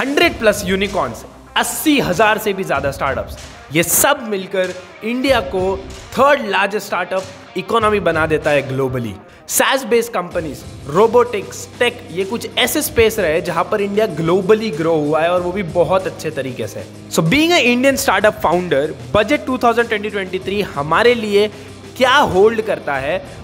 100+ unicorns, 80,000 से भी ज़्यादा स्टार्टअप्स, ये सब मिलकर इंडिया को 3rd लार्जेस्ट स्टार्टअप इकोनॉमी बना देता है globally. SaaS based companies, robotics, tech, ये कुछ ऐसे स्पेस रहे जहां पर इंडिया ग्लोबली ग्रो हुआ है और वो भी बहुत अच्छे तरीके से। So being a Indian startup founder, budget 2023 हमारे लिए क्या होल्ड करता है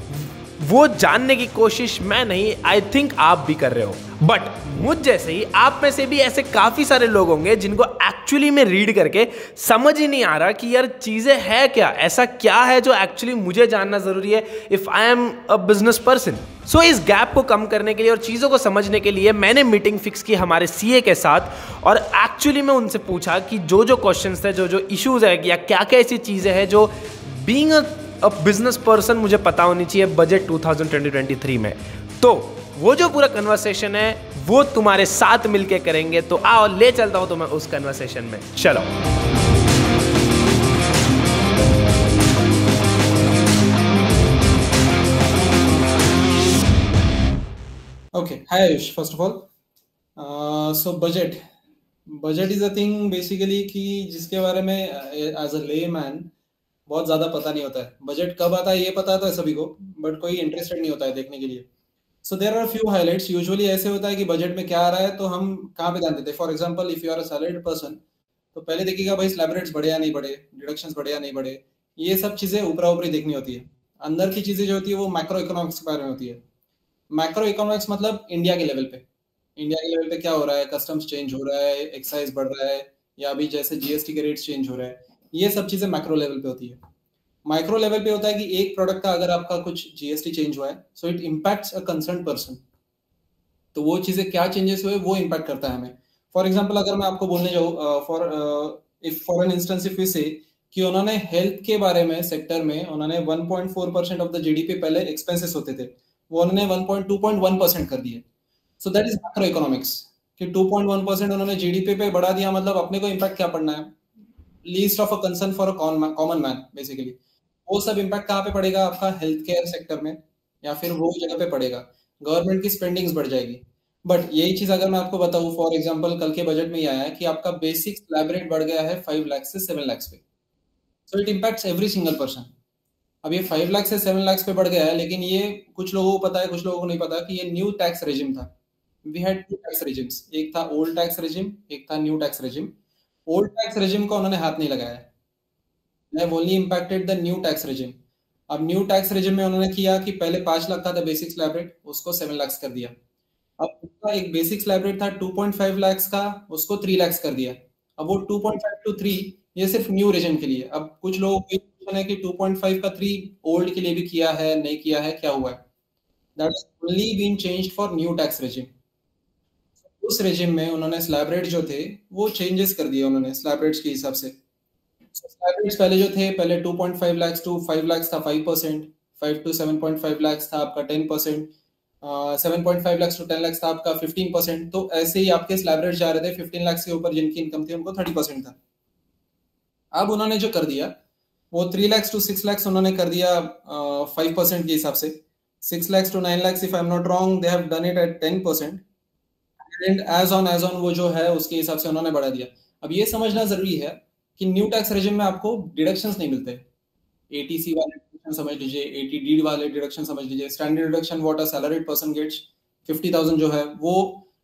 वो जानने की कोशिश मैं नहीं, आई थिंक आप भी कर रहे हो। बट मुझ जैसे ही आप में से भी ऐसे काफी सारे लोग होंगे जिनको एक्चुअली में रीड करके समझ ही नहीं आ रहा कि यार चीजें है क्या, ऐसा क्या है जो एक्चुअली मुझे जानना जरूरी है if I am a business person. So इस गैप को कम करने के लिए और चीजों को समझने के लिए मैंने मीटिंग फिक्स की हमारे सीए के साथ और एक्चुअली में उनसे पूछा कि जो जो क्वेश्चंस थे, जो जो इश्यूज है या क्या क्या ऐसी चीजें हैं जो बीइंग अ बिजनेस पर्सन मुझे पता होनी चाहिए बजट 2023 में। तो वो जो पूरा कन्वर्सेशन है वो तुम्हारे साथ मिलके करेंगे, तो आओ ले चलता हूं तुम्हें उस कन्वर्सेशन में। चलो। Okay, hi Ayush. First of all, so budget is a thing basically कि जिसके बारे में as a layman बहुत ज़्यादा पता नहीं होता है। बजट कब आता है ये पता तो है सभी को, बट कोई इंटरेस्टेड नहीं होता है देखने के लिए। So there are few highlights. Usually ऐसे होता है कि बजट में क्या आ रहा है तो हम कहाँ पे ध्यान देते हैं। For example, if you are a salaried person तो पहले देखिएगा भाई स्लैब रेट्स बढ़े या नहीं बढ़े, डिडक्शंस बढ़े या नहीं बढ़े, ये सब चीज़ें ऊपरा ऊपरी देखनी होती है। अंदर की चीज़ें जो होती है वो मैक्रो इकोनॉमिक्स के बारे में होती है। मैक्रो इकोनॉमिक्स मतलब इंडिया के लेवल पे, इंडिया के लेवल पे क्या हो रहा है, कस्टम्स चेंज हो रहा है, एक्साइज बढ़ रहा है, या अभी जैसे जीएसटी के रेट्स चेंज हो रहा है, ये सब चीज़ें मैक्रो लेवल पे होती है। माइक्रो लेवल पे होता है कि एक प्रोडक्ट का अगर आपका कुछ जीएसटी चेंज हुआ है so it impacts a concern person. तो वो चीजें क्या चेंजेस हुए वो इम्पैक्ट करता है हमें। फॉर एग्जांपल, अगर मैं आपको बोलने जाऊँ for an instance if we say कि उन्होंने हेल्थ के बारे में सेक्टर में उन्होंने 1.4% ऑफ द जीडीपी पहले एक्सपेंसेस होते थे, वो उन्होंने 2.1% कर दिए। सो दैट इज मैक्रो इकोनॉमिक्स कि 2.1% उन्होंने जीडीपी पे बढ़ा दिया, मतलब अपने को इम्पैक्ट क्या पड़ना है, least of a concern for a common man basically. वो सब इम्पैक्ट कहाँ पे पड़ेगा, आपका हेल्थ केयर सेक्टर में या फिर वो जगह पे पड़ेगा, गवर्नमेंट की स्पेंडिंग्स बढ़ जाएगी। बट यही चीज अगर मैं आपको बताऊं, फॉर एग्जांपल कल के बजट में ये आया है कि आपका बेसिक स्लैब रेट बढ़ गया है 5 लाख से 7 लाख पे। So it impacts every single person. अब ये 5 लाख से 7 लाख पे बढ़ गया है, लेकिन ये कुछ लोगों को पता है, कुछ लोगों को नहीं पता कि ये न्यू टैक्स रेजिम था। वी हैड 2 टैक्स रेजिम्स, एक था ओल्ड टैक्स रेजिम, एक था new tax regime. Old tax regime को उन्होंने हाथ नहीं लगाया, have only impacted the new tax regime। अब न्यू टैक्स रेजिम में उन्होंने किया कि पहले 5 लाख का था बेसिक स्लैब रेट, उसको 7 लाख कर दिया। अब उसका एक बेसिक स्लैब रेट था 2.5 लाख का, उसको 3 लाख कर दिया। अब वो 2.5 टू 3 ये सिर्फ न्यू रेजिम के लिए। अब कुछ लोगों को क्वेश्चन है कि 2.5 का 3 ओल्ड के लिए भी किया है, नहीं किया है, क्या हुआ है। That is only been changed for new tax regime. उस रेजिम में उन्होंने स्लैब रेट जो थे वो चेंजेस कर दिए उन्होंने स्लैब रेट्स के हिसाब से। स्लैब रेट्स पहले जो थे, पहले 2.5 लाख टू 5 लाख था 5%, 5 टू 7.5 लाख था आपका 10%, 7.5 लाख टू 10 लाख था आपका 15%। तो ऐसे ही आपके स्लैब रेट जा रहे थे। 15 लाख से ऊपर जिनकी इनकम थी उनको 30% था। अब उन्होंने जो कर दिया वो 3 लाख टू 6 लाख उन्होंने कर दिया 5% के हिसाब से। 6 lakh to 9 lakh if I am not wrong they have done it at 10%। And as on वो जो है उसके हिसाब से उन्होंने बढ़ा दिया। अब ये समझना जरूरी है कि न्यू टैक्स रेजिम में आपको डिडक्शंस नहीं मिलते। एटीसी वाले डिडक्शन समझ लीजिए, एटीडी वाले डिडक्शन समझ लीजिए, standard deduction what a salaried person gets 50,000 जो है वो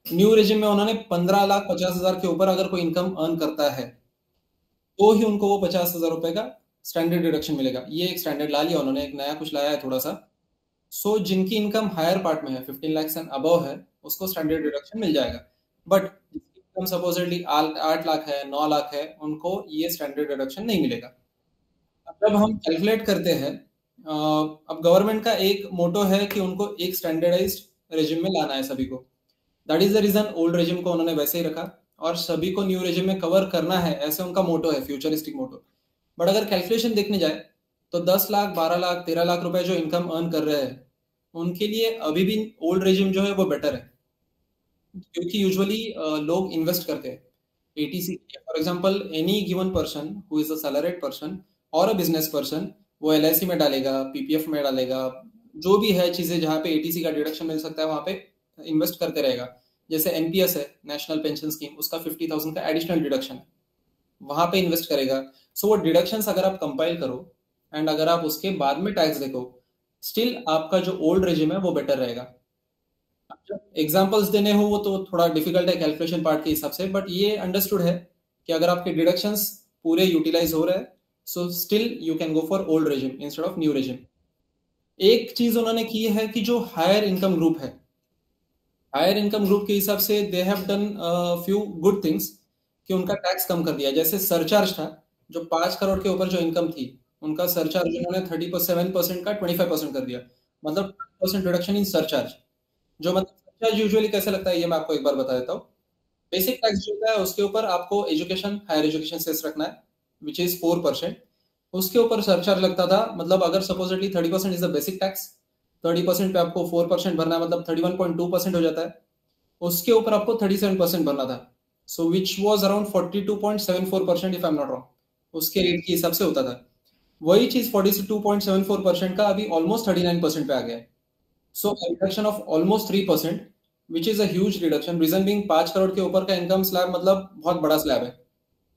न्यू रेजिम में उन्होंने 15,50,000 के ऊपर अगर कोई इनकम अर्न करता है तो ही उनको वो 50,000 रुपए का स्टैंडर्ड डिडक्शन मिलेगा। ये एक स्टैंडर्ड ला लिया उन्होंने, एक नया कुछ लाया है थोड़ा सा। सो जिनकी इनकम हायर पार्ट में है 15 लाख एंड अबव है उसको स्टैंडर्ड डिडक्शन मिल जाएगा। बट जिनकी इनकम सपोजली 8 लाख है, 9 लाख है, उनको ये स्टैंडर्ड डिडक्शन नहीं मिलेगा। अब जब हम कैलकुलेट करते हैं, अब गवर्नमेंट का एक मोटो है कि उनको एक स्टैंडर्डाइज्ड रेजिम में लाना है सभी को। That is the reason old regime को उन्होंने वैसे ही रखा और सभी को न्यू रेजिम में कवर करना है, ऐसे उनका मोटो है, फ्यूचरिस्टिक मोटो। बट अगर कैलकुलेशन देखने जाए तो 10 लाख, 12 लाख, 13 लाख रुपए जो इनकम अर्न कर रहे हैं उनके लिए अभी भी ओल्ड रेजिम जो है वो बेटर है, क्योंकि यूजुअली लोग इन्वेस्ट करते हैं etc. For example, any given person who is a salaried person और अ बिजनेस पर्सन वो एलआईसी में डालेगा, पीपीएफ में डालेगा, जो भी है चीजें जहाँ पे एटीसी का डिडक्शन मिल सकता है वहां पे इन्वेस्ट करते रहेगा। जैसे एनपीएस है, नेशनल पेंशन स्कीम, उसका 50,000 का एडिशनल डिडक्शन है, वहां पे इन्वेस्ट करेगा। सो वो डिडक्शंस अगर आप कंपाइल करो एंड अगर आप उसके बाद में टैक्स देखो, स्टिल आपका जो ओल्ड रेजिम है वो बेटर रहेगा। एग्जाम्पल्स देने हो वो तो थोड़ा डिफिकल्ट है कैलकुलेशन पार्ट के हिसाब से, बट ये अंडरस्टूड है कि अगर आपके डिडक्शंस पूरे यूटिलाइज हो रहे हैं, so still you can go for old regime instead of new regime. एक चीज उन्होंने की है कि जो हायर इनकम ग्रुप है, हायर इनकम ग्रुप के हिसाब से दे have done few good things, कि उनका टैक्स कम कर दिया। जैसे सरचार्ज था, जो 5 करोड़ के ऊपर जो इनकम थी, उनका सरचार्ज उन्होंने 37% का 25% कर दिया, मतलब 20% रिडक्शन इन सरचार्ज। जो मतलब सरचार्ज यूजुअली कैसे लगता है ये मैं आपको एक बार बता देता हूँ। बेसिक टैक्स जो होता है उसके ऊपर आपको एजुकेशन, हायर एजुकेशन सेस रखना है, विच इज 4%। उसके ऊपर सरचार्ज लगता था, मतलब अगर supposedly 30% is the basic tax, 30% पे आपको 4% भरना है, मतलब 31.2% हो जाता है। उसके ऊपर आपको 37% भरना था, so which was around 42.74% if I am not wrong, उसके रेट के हिसाब से होता था। वही चीज 42.74% का अभी ऑलमोस्ट 39% पे आ गया है। So reduction of almost 3%, which is a huge reduction. Reason being 5 crore के ऊपर का इनकम स्लैब मतलब बहुत बड़ा स्लैब है।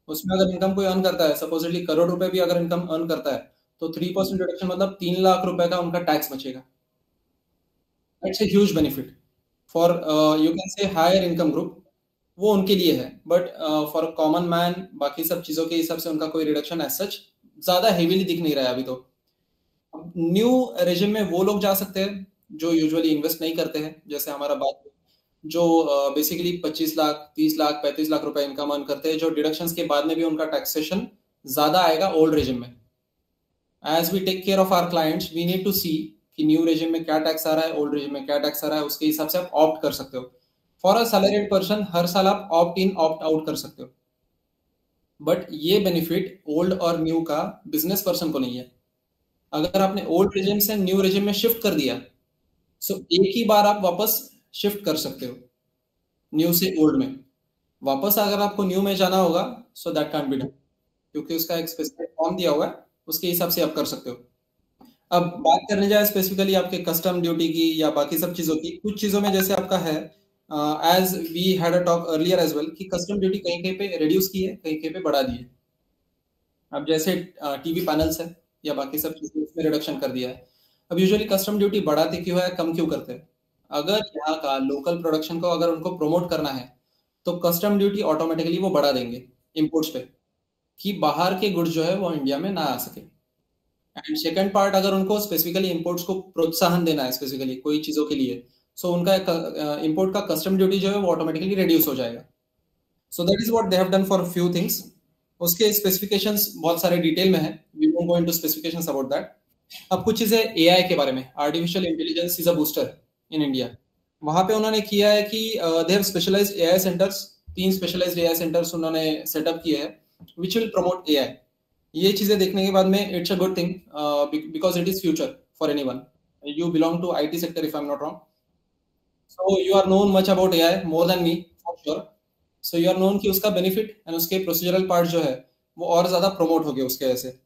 उसमें अगर इनकम कोई अर्न करता है, सपोजिटली करोड़ रुपए भी अगर इनकम अर्न करता है, तो 3% रिडक्शन मतलब 3 लाख रुपए का उनका टैक्स बचेगा। That's a huge benefit for you can say higher income group, वो उनके लिए है। बट फॉर कॉमन मैन बाकी सब चीजों के हिसाब से उनका कोई रिडक्शन एज सच ज्यादा हेवीली दिख नहीं रहा है अभी तो। न्यू रेजिम में वो लोग जा सकते हैं जो यूजुअली इन्वेस्ट नहीं करते हैं, जैसे हमारा बात, जो बेसिकली 25 लाख, 30 लाख, 35 लाख रुपए इनकम अर्न करते हैं, जो डिडक्शंस के बाद में भी उनका टैक्सेशन ज्यादा आएगा ओल्ड रेजिम में। As we take care of our clients, we need to see कि न्यू रेजिम में क्या टैक्स आ रहा है, ओल्ड रेजिम में क्या टैक्स आ रहा है, उसके हिसाब से आप ऑप्ट कर सकते हो। फॉर अ सैलरीड पर्सन हर साल आप ऑप्ट इन ऑप्ट आउट कर सकते हो, बट ये बेनिफिट ओल्ड और न्यू का बिजनेस पर्सन को नहीं है। अगर आपने ओल्ड रेजिम से न्यू रेजिम में शिफ्ट कर दिया, सो एक ही बार आप वापस शिफ्ट कर सकते हो न्यू से ओल्ड में। वापस अगर आपको न्यू में जाना होगा, so that can't be done, क्योंकि उसका एक स्पेसिफिक फॉर्म दिया हुआ है, उसके हिसाब से आप कर सकते हो। अब बात करने जाए स्पेसिफिकली आपके कस्टम ड्यूटी की या बाकी सब चीजों की, कुछ चीजों में जैसे आपका है, as we had a talk earlier as well, कि कस्टम ड्यूटी कहीं कहीं पे रिड्यूस की है, कहीं कहीं पे बढ़ा दी है। अब जैसे टीवी पैनल्स है या बाकी सब चीजें, उसमें रिडक्शन कर दिया है। अब यूजुअली कस्टम ड्यूटी बढ़ाते क्यों है, कम क्यों करते हैं? अगर यहाँ का लोकल प्रोडक्शन को अगर उनको प्रमोट करना है, तो कस्टम ड्यूटी ऑटोमेटिकली वो बढ़ा देंगे इम्पोर्ट्स पे, कि बाहर के गुड्स जो है वो इंडिया में ना आ सके। एंड सेकंड पार्ट, अगर उनको स्पेसिफिकली इंपोर्ट्स को प्रोत्साहन देना है स्पेसिफिकली कोई चीजों के लिए, सो उनका इंपोर्ट का कस्टम ड्यूटी जो है वो ऑटोमेटिकली रिड्यूस हो जाएगा। So that is what they have done for few things. उसके स्पेसिफिकेशंस बहुत सारे डिटेल में है, we won't go into specifications about that. अब कुछ चीजें एआई के बारे में, artificial intelligence is a booster in India. वहां पे उन्होंने किया है कि they have specialised AI centres, 3 specialised AI centres उन्होंने सेटअप किए हैं, विच विल प्रमोट एआई। ये चीजें देखने के बाद में it's a good thing, because it is future for anyone. You belong to IT sector if I am not wrong, so you are known much about AI more than me for sure. So you are known कि उसका benefit and उसके procedural part जो है वो और ज्यादा promote हो गए उसके वजह से।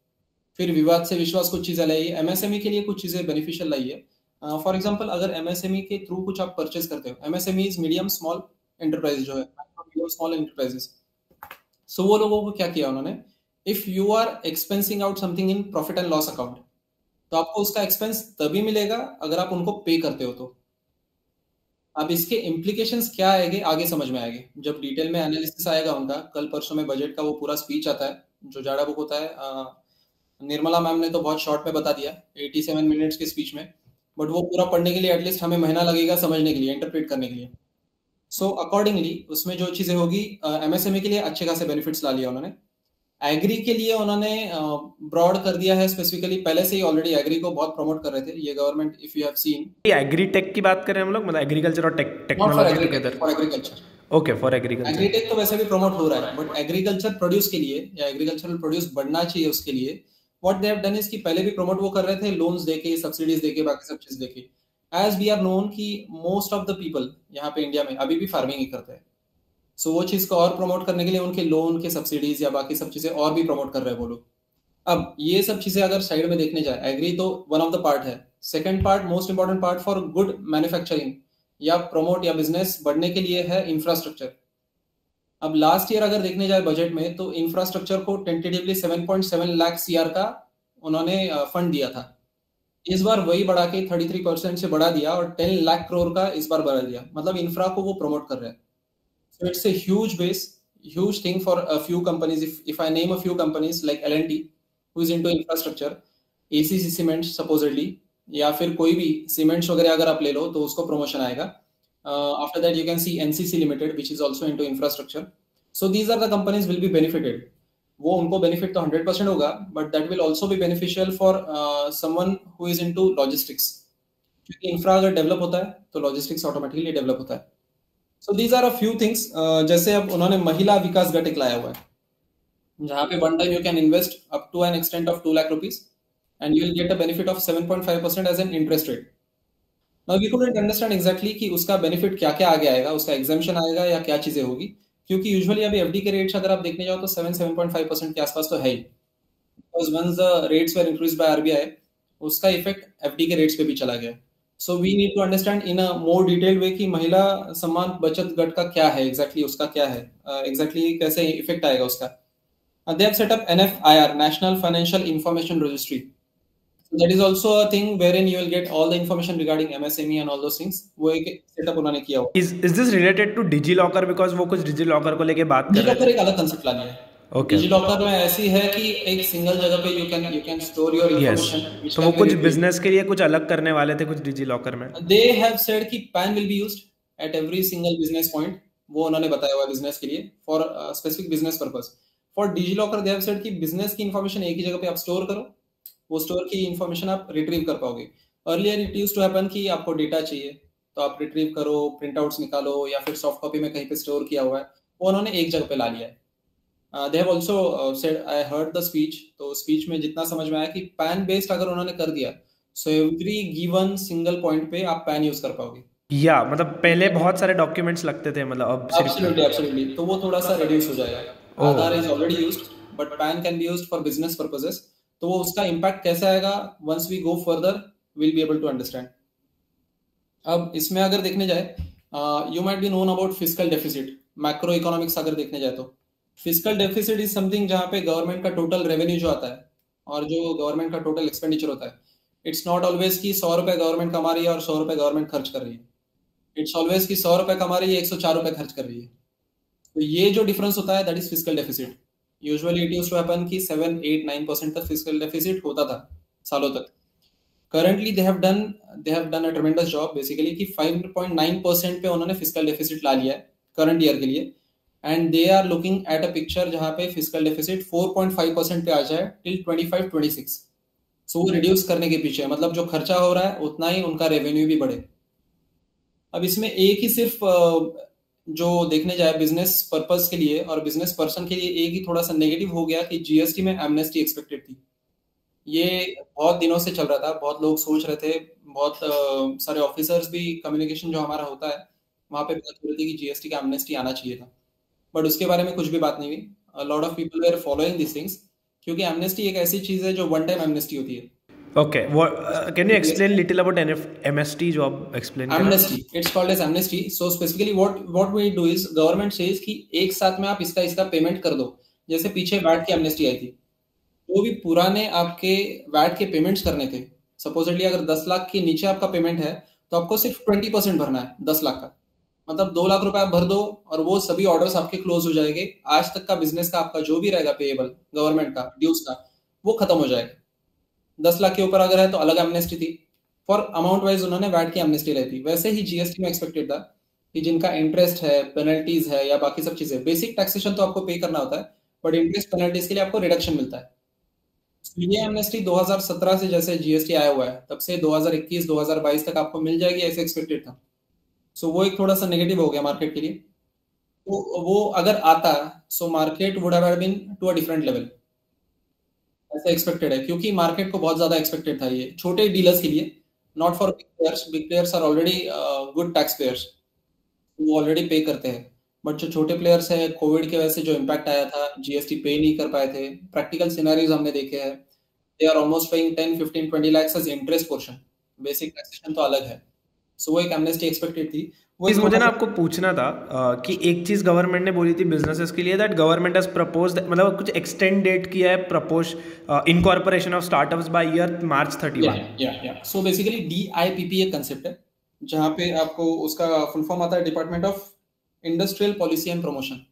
फिर विवाद से विश्वास कुछ चीजें लाई है, एमएसएमई के लिए कुछ चीजें बेनिफिशियल लाई है। फॉर एग्जांपल अगर एमएसएमई के थ्रू कुछ आप परचेज करते हो, MSME is medium small enterprise जो है, मीडियम स्मॉल एंटरप्राइजेस। सो वो लोगों को क्या किया उन्होंने, if you are expensing out something in profit and loss account, तो आपको उसका एक्सपेंस तभी मिलेगा अगर आप उनको पे करते हो तो। अब इसके इम्प्लीकेशंस क्या आएंगे आगे समझ में आएंगे जब डिटेल में एनालिसिस आएगा उनका। कल परसों में बजट का वो पूरा स्पीच आता है जो जाड़ा बुक होता है। निर्मला मैम ने तो बहुत शॉर्ट में बता दिया 87 मिनट्स के स्पीच में, बट वो पूरा पढ़ने के लिए एटलीस्ट हमें महीना लगेगा समझने के लिए, इंटरप्रेट करने के लिए। सो अकॉर्डिंगली उसमें जो चीजें होगी, एमएसएमई के लिए अच्छे खासे बेनिफिट्स ला लिया उन्होंने। एग्री के लिए उन्होंने ब्रॉड कर दिया है स्पेसिफिकली, पहले से ही ऑलरेडी एग्री को बहुत प्रमोट कर रहे थे ये government, if you have seen. Agri tech की बात करें हम लोग, मतलब एग्रीकल्चर और not for technology agritech, together. For agriculture. Okay, for agriculture. Agritech तो वैसे भी प्रमोट हो रहा है, बट एग्रीकल्चर प्रोड्यूस के लिए या एग्रीकल्चरल प्रोड्यूस बढ़ना चाहिए उसके लिए, what they have done is कि पहले भी प्रमोट वो कर रहे थे लोन्स देके, सब्सिडीज देके, बाकी सब चीज देके। एज वी आर नोन कि मोस्ट ऑफ द पीपल यहाँ पे इंडिया में अभी भी फार्मिंग ही करते हैं। सो वो चीज को और प्रमोट करने के लिए उनके लोन के सब्सिडीज या बाकी सब चीजें और भी प्रमोट कर रहे हैं वो लोग। अब ये सब चीजें अगर साइड में देखने जाए, एग्री तो वन ऑफ द पार्ट है। Second part, most important part for good manufacturing या प्रमोट या बिजनेस बढ़ने के लिए है इंफ्रास्ट्रक्चर। अब लास्ट ईयर अगर देखने जाए बजट में तो इंफ्रास्ट्रक्चर को टेंटेटिवली 7.7 लाख सीआर का उन्होंने फंड दिया था। इस बार वही बढ़ा के 33% से बढ़ा दिया और 10 लाख करोड़ का इस बार बढ़ा दिया, मतलब इंफ्रा को वो प्रमोट कर रहे हैं। So it's a huge base, huge thing for a few companies. If I name a few companies like L&T, who is into infrastructure, ACC Cement supposedly, या फिर कोई भी सीमेंट्स वगैरह अगर आप ले लो तो उसको प्रमोशन आएगा। After that you can see NCC Limited, which is also into infrastructure. So these are the companies will be benefited. वो उनको बेनिफिट तो 100% होगा, but that will also be beneficial for someone who is into logistics, क्योंकि infra अगर develop होता है तो logistics automatically develop होता है। So these are a few things. जैसे अब उन्होंने महिला विकास घटक लाया हुआ है, जहाँ पे one time you can invest up to an extent of 2 lakh rupees and you will get a benefit of 7.5% as an interest rate. Now we couldn't understand exactly कि उसका बेनिफिट क्या क्या आगे आएगा, उसका एग्जामेशन आएगा या क्या चीजें होगी, क्योंकि यूजुअली अभी एफडी के रेट्स अगर आप देखने जाओ तो 7.5% के आसपास तो है ही, because once the rates were increased by RBI, उसका इफेक्ट एफडी के रेट्स पे भी चला गया। So we need to understand in a more detail way कि महिला सम्मान बचत गट का क्या है एग्जैक्टली, उसका क्या है एग्जैक्टली कैसे इफेक्ट आएगा उसका। They have set up NFIR, national financial information registry. That is also a thing wherein you will get all the information regarding MSME and all those things. वो एक सेटअप उन्होंने किया हुआ। Is this related to DigiLocker because वो कुछ DigiLocker को लेके बात कर रहे DigiLocker थे? एक अलग कंसेप्ट ला लिया है। Okay. DigiLocker में ऐसी है कि एक सिंगल जगह पे you can store your Yes. information which तो can वो be कुछ retrieved. बिजनेस के लिए कुछ अलग करने वाले थे कुछ DigiLocker में। They have said कि PAN will be used at every single business point. वो उन्होंने बताया हुआ बिजनेस के लिए for specific business purpose. For DigiLocker they have said कि बिजनेस की इंफॉर्मेशन एक ही जगह पे आप स्टोर करो, वो स्टोर की इंफॉर्मेशन आप रिट्रीव कर पाओगे। Earlier it used to happen कि आपको डेटा चाहिए तो आप रिट्रीव करो, प्रिंट आउट्स निकालो या फिर सॉफ्ट कॉपी में कहीं पे स्टोर किया हुआ है, वो उन्होंने एक जगह पे ला लिया है। They have also said, I heard the speech, तो स्पीच में जितना समझ में आया कि पैन बेस्ड अगर उन्होंने कर दिया so every given single point पे आप पैन यूज कर पाओगे। या मतलब पहले बहुत सारे डॉक्यूमेंट्स लगते थे, मतलब अब सिर्फ एब्सोल्युटली एब्सोल्युटली, तो वो थोड़ा सा रिड्यूस हो जाएगा। Aadhaar is already used but PAN can be used for business purposes, तो वो उसका इम्पैक्ट कैसे आएगा once we go further will be able to understand. अब इसमें अगर देखने जाए you might be known about fiscal deficit, macro economics अगर देखने जाए तो फिस्कल डेफिसिट इज समथिंग जहाँ पे गवर्नमेंट का टोटल रेवेन्यू जो आता है और जो गवर्नमेंट का टोटल एक्सपेंडिचर होता है, इट्स नॉट ऑलवेज कि 100 रुपए गवर्नमेंट कमा रही है और 100 रुपए गवर्नमेंट खर्च कर रही है। इट्स ऑलवेज कि 100 रुपए कमा रही है 104 रुपए खर्च कर रही है। तो ये जो डिफरेंस होता है that is fiscal deficit. Usually it used to happen कि 7 8 9% तक फिस्कल डेफिसिट होता था सालों तक। Currently they have done a ट्रेमेंडस job basically कि 5.9% पे उन्होंने फिस्कल डेफिसिट ला लिया है करंट ईयर के लिए, and they are looking at a picture जहां पे फिस्कल डेफिसिट 4.5% पे आ जाए टिल 25-26। सो वो रिड्यूस करने के पीछे है, मतलब जो खर्चा हो रहा है उतना ही उनका रेवेन्यू भी बढ़े। अब इसमें एक ही सिर्फ जो देखने जाए बिजनेस पर्पस के लिए और बिजनेस पर्सन के लिए एक ही थोड़ा सा नेगेटिव हो गया कि जीएसटी में एमनेस्टी एक्सपेक्टेड थी। ये बहुत दिनों से चल रहा था, बहुत लोग सोच रहे थे, बहुत सारे ऑफिसर्स भी कम्युनिकेशन जो हमारा होता है वहां पे बात हो रही थी कि जीएसटी का एमनेस्टी आना चाहिए था, बट उसके बारे में कुछ भी बात नहीं हुई। Lot of people were following this things, क्योंकि एमनेस्टी एक ऐसी चीज है जो वन टाइम एमनेस्टी होती है। Okay, what can you explain little about MST जो आप explain करें? Amnesty, it's called as amnesty. So specifically what we do is government says कि एक साथ में आप इसका पेमेंट कर दो। जैसे पीछे वैट की एमनेस्टी आई थी, जो भी पुराने आपके वैट के पेमेंट्स करने थे, सपोजिटली अगर 10 लाख के नीचे आपका पेमेंट है तो आपको सिर्फ 20% भरना है 10 लाख का, मतलब 2 लाख रुपए आप भर दो और वो सभी ऑर्डर्स आपके क्लोज हो जाएंगे। आज तक का बिजनेस का आपका जो भी रहेगा पेएबल गवर्नमेंट का ड्यूज का वो खत्म हो जाएगा। 10 लाख के ऊपर अगर है तो अलग एमनेस्टी थी, फॉर अमाउंट वाइज उन्होंने वैट की एमनेस्टी लाई थी। वैसे ही जीएसटी में एक्सपेक्टेड था कि जिनका इंटरेस्ट है, पेनल्टीज है या बाकी सब चीजें, बेसिक टैक्सेशन तो आपको पे करना होता है बट इंटरेस्ट पेनल्टीज के लिए आपको रिडक्शन मिलता है। ये एमनेस्टी 2017 से जैसे जीएसटी आया हुआ है तब से 2021-2022 तक आपको मिल जाएगी ऐसे एक्सपेक्टेड था। सो वो एक थोड़ा सा नेगेटिव हो गया मार्केट के लिए। तो वो अगर आता so market would have been to a different level, ऐसा एक्सपेक्टेड है, क्योंकि मार्केट को बहुत ज्यादा एक्सपेक्टेड था ये छोटे डीलर्स के लिए, not for big players. Big players are already good tax payers, वो ऑलरेडी पे करते हैं, बट जो छोटे प्लेयर्स है कोविड के वजह से जो इम्पैक्ट आया था जीएसटी पे नहीं कर पाए थे। प्रैक्टिकल सिनेरियोज हमने देखे हैं, they are almost paying 10 15 20 lakh as interest portion, basic taxation तो अलग है। सो वो एक एमनेस्टी एक्सपेक्टेड थी। मुझे ना आपको पूछना था कि एक चीज गवर्नमेंट ने बोली थी बिजनेसेस के लिए, दैट गवर्नमेंट हैज प्रपोज्ड, मतलब कुछ एक्सटेंड डेट किया है propose incorporation of startups by year March 31। So basically DIPP एक कंसेप्ट है जहाँ पे आपको उसका फुल फॉर्म आता है department of industrial policy and promotion.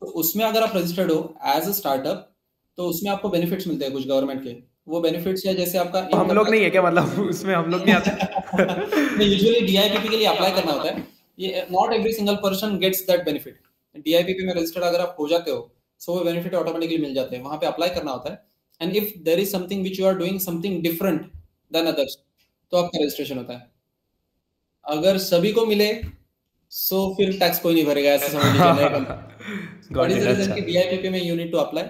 तो उसमें अगर आप रजिस्टर्ड हो एज अ स्टार्टअप तो उसमें आपको बेनिफिट्स मिलते हैं कुछ गवर्नमेंट के। वो बेनिफिट्स है जैसे आपका हम लोग नहीं है क्या, मतलब उसमें हम लोग नहीं आते? नहीं, यूजुअली DIPP के लिए अप्लाई करना होता है। ये not every single person gets that benefit. DIPP में रजिस्टर्ड अगर आप हो जाते हो सो वो बेनिफिट ऑटोमेटिकली मिल जाते हैं। वहां पे अप्लाई करना होता है and if there is something which you are doing something different than others तो आपका रजिस्ट्रेशन होता है। अगर सभी को मिले सो फिर टैक्स कोई नहीं भरेगा, ऐसा समझ लीजिए। What is the reason कि DIPP में you need to apply.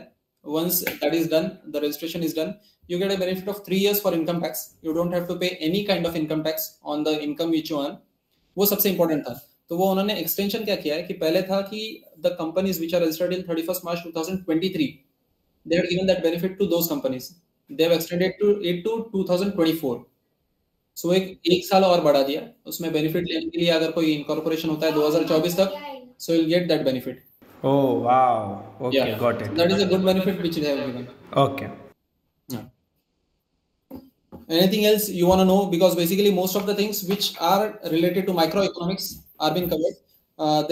Once that is done, the registration is done, you get a benefit of 3 years for income tax. You don't have to pay any kind of income tax on the income which you earn. वो सबसे important था। तो वो उन्होंने extension क्या किया है कि पहले था कि the companies which are registered in 31st March 2023, they had given that benefit to those companies. They have extended it to 2024. सो एक साल और बढ़ा दिया। उसमें बेनिफिट लेने के लिए अगर कोई इनकॉर्पोरेशन होता है 2024 तक, so will get that benefit. Oh wow, okay, got it. That is a good benefit which they have given. Okay, anything else you want to know? Because basically most of the things which are related to microeconomics are being covered.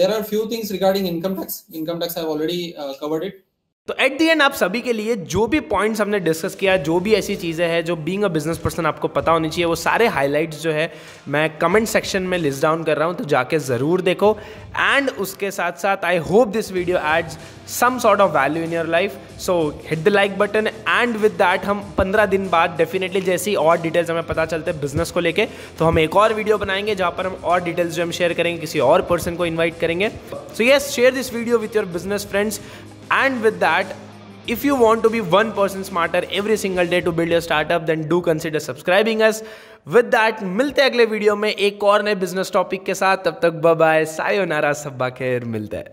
There are few things regarding income tax. Income tax I have already covered it. तो at the and आप सभी के लिए जो भी points हमने discuss किया, जो भी ऐसी चीज़ें हैं जो बीइंग अ बिजनेस पर्सन आपको पता होनी चाहिए, वो सारे हाइलाइट्स जो है मैं कमेंट सेक्शन में लिस्ट डाउन कर रहा हूँ, तो जाके ज़रूर देखो। एंड उसके साथ साथ I hope this video adds some sort of value in your life. So hit the like button and with that हम 15 दिन बाद डेफिनेटली जैसी और डिटेल्स हमें पता चलते हैं बिजनेस को लेके, तो हम एक और वीडियो बनाएंगे जहाँ पर हम और डिटेल्स जो हम शेयर करेंगे, किसी और पर्सन को इन्वाइट करेंगे। So yes, share this video with your business friends and with that if you want to be 1% smarter every single day to build your startup, then do consider subscribing us. With that, मिलते हैं अगले video में एक और नए business topic के साथ। तब तक बाय बाय, सायोनारा, सब्बा खैर, मिलते हैं।